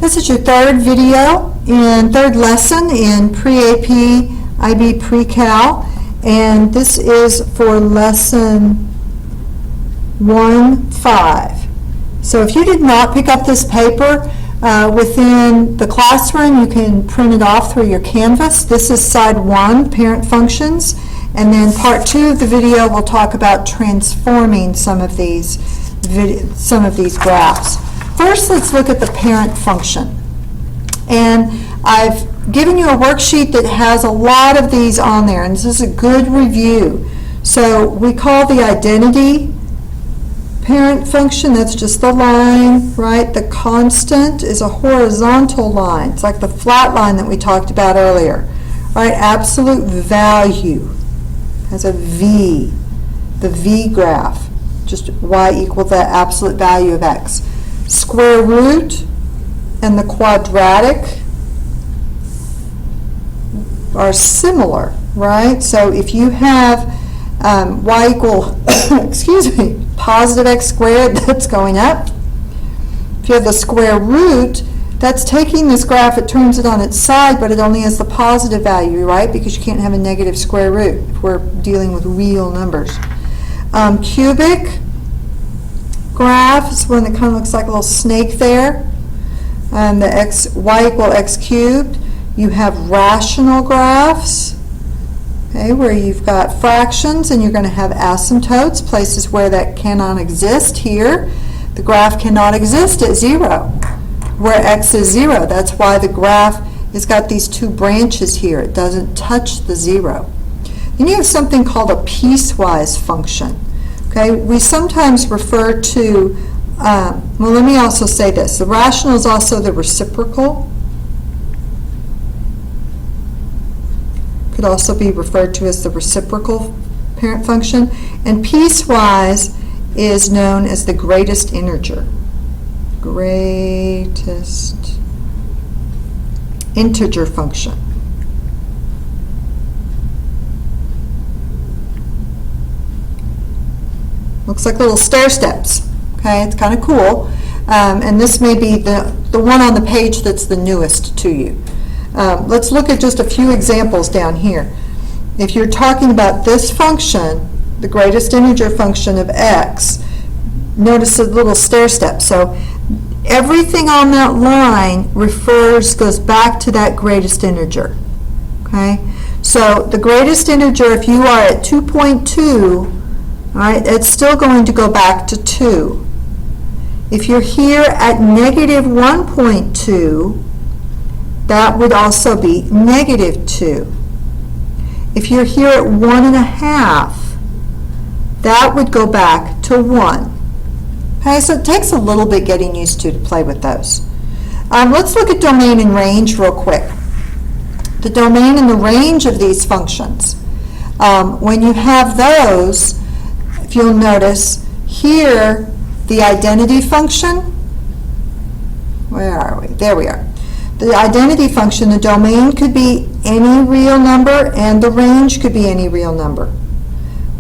This is your third lesson in Pre-AP IB Pre-Cal, and this is for lesson 1-5. So if you did not pick up this paper within the classroom, you can print it off through your Canvas. This is side 1, parent functions, and then part 2 of the video will talk about transforming some of these graphs. First, let's look at the parent function. And I've given you a worksheet that has a lot of these on there, and this is a good review. So we call the identity parent function, that's just the line, right? The constant is a horizontal line. It's like the flat line that we talked about earlier, right? Absolute value has a V, the V graph, just y equal the absolute value of x. Square root and the quadratic are similar, right? So if you have y equal, excuse me, positive x squared, that's going up. If you have the square root, that's taking this graph, it turns it on its side, but it only has the positive value, right? Because you can't have a negative square root if we're dealing with real numbers. Cubic graph is one that kind of looks like a little snake there. And the y equal x cubed. You have rational graphs, okay, where you've got fractions and you're going to have asymptotes, places where that cannot exist. Here, the graph cannot exist at 0, where x is 0. That's why the graph has got these two branches here. It doesn't touch the 0. Then you have something called a piecewise function. Okay, we sometimes refer to, well, let me also say this. The rational is also the reciprocal. Could also be referred to as the reciprocal parent function. And piecewise is known as the greatest integer. Greatest integer function. Looks like little stair steps. Okay, it's kind of cool. And this may be the one on the page that's the newest to you. Let's look at just a few examples down here. If you're talking about this function, the greatest integer function of x, notice the little stair step. So everything on that line goes back to that greatest integer. Okay, so the greatest integer, if you are at 2.2, all right, it's still going to go back to 2. If you're here at negative 1.2, that would also be negative 2. If you're here at 1.5, that would go back to 1. Okay, so it takes a little bit getting used to play with those. Let's look at domain and range real quick. The domain and the range of these functions. When you have those, if you'll notice here, the identity function, where are we? There we are. The identity function, the domain could be any real number and the range could be any real number.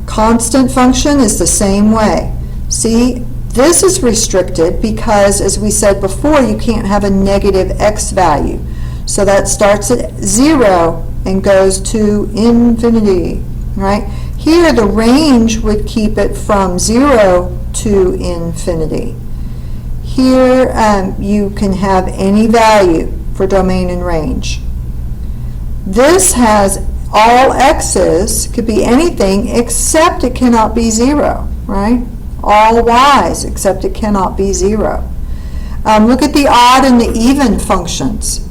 Constant function is the same way. See, this is restricted because, as we said before, you can't have a negative x value. So that starts at 0 and goes to infinity, right? Here, the range would keep it from 0 to infinity. Here, you can have any value for domain and range. This has all x's, could be anything except it cannot be 0, right? All y's except it cannot be 0. Look at the odd and the even functions.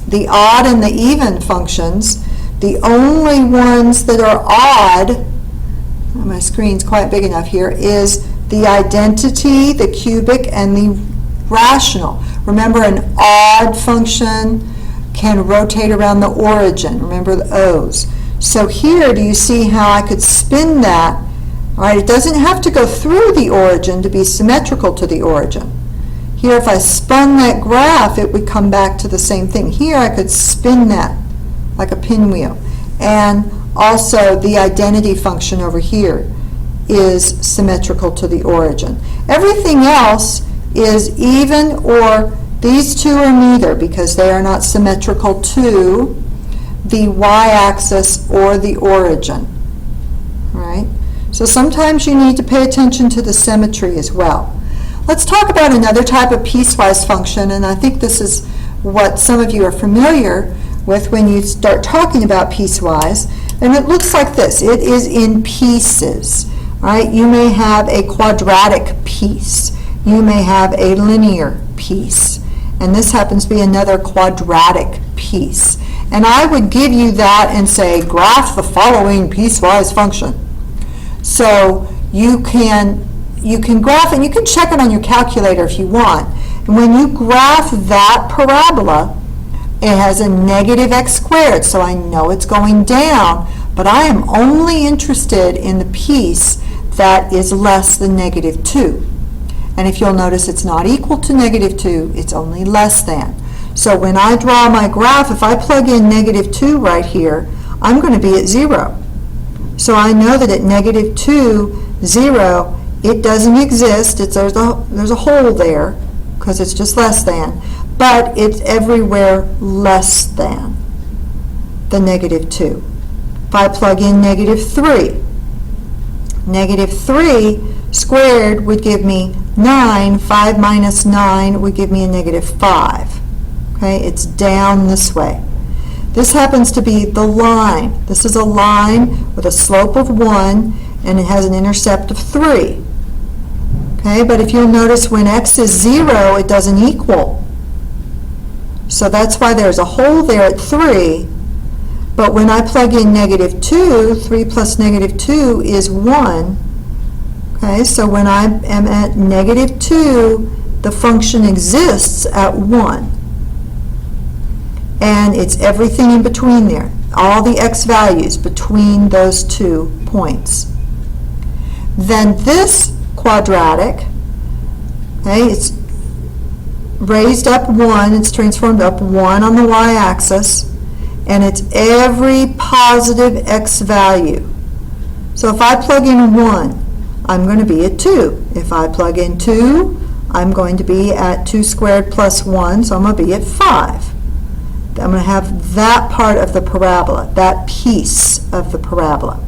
The odd and the even functions, the only ones that are odd, my screen's quite big enough here, is the identity, the cubic, and the rational. Remember, an odd function can rotate around the origin. Remember the O's. So here, do you see how I could spin that? All right, it doesn't have to go through the origin to be symmetrical to the origin. Here, if I spun that graph, it would come back to the same thing. Here, I could spin that like a pinwheel. And also, the identity function over here is symmetrical to the origin. Everything else is even or These two are neither because they are not symmetrical to the y-axis or the origin. All right? So sometimes you need to pay attention to the symmetry as well. Let's talk about another type of piecewise function, and I think this is what some of you are familiar with when you start talking about piecewise, and it looks like this. It is in pieces. Right? You may have a quadratic piece. You may have a linear piece. And this happens to be another quadratic piece. And I would give you that and say, graph the following piecewise function. So you can graph, and you can check it on your calculator if you want. And when you graph that parabola, it has a negative x squared, so I know it's going down, but I am only interested in the piece that is less than negative 2. And if you'll notice, it's not equal to negative 2, it's only less than. So when I draw my graph, if I plug in negative 2 right here, I'm going to be at 0. So I know that at negative 2, 0, it doesn't exist. There's a hole there because it's just less than. But it's everywhere less than the negative 2. If I plug in negative 3, negative 3 squared would give me 9. 5 minus 9 would give me a negative 5. Okay, it's down this way. This happens to be the line. This is a line with a slope of 1, and it has an intercept of 3. Okay, but if you'll notice, when x is 0, it doesn't equal. So that's why there's a hole there at 3. But when I plug in negative 2, 3 plus negative 2 is 1. Okay, so when I am at negative 2, the function exists at 1. And it's everything in between there, all the x values between those 2 points. Then this quadratic, okay, it's raised up 1, it's transformed up 1 on the y-axis, and it's every positive x value. So if I plug in 1, I'm going to be at 2. If I plug in 2, I'm going to be at 2 squared plus 1, so I'm going to be at 5. I'm going to have that part of the parabola, that piece of the parabola.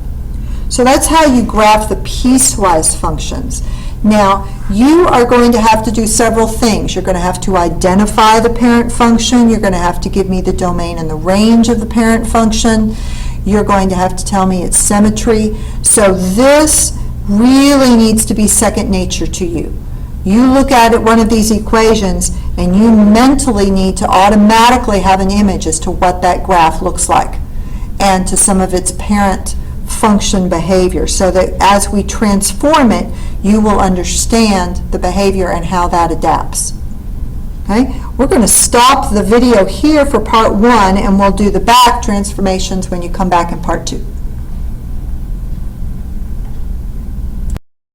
So that's how you graph the piecewise functions. Now, you are going to have to do several things. You're going to have to identify the parent function. You're going to have to give me the domain and the range of the parent function. You're going to have to tell me its symmetry. So this really needs to be second nature to you. You look at one of these equations, and you mentally need to automatically have an image as to what that graph looks like and to some of its parent function behavior, so that as we transform it, you will understand the behavior and how that adapts. Okay? We're going to stop the video here for part 1, and we'll do the back transformations when you come back in part 2.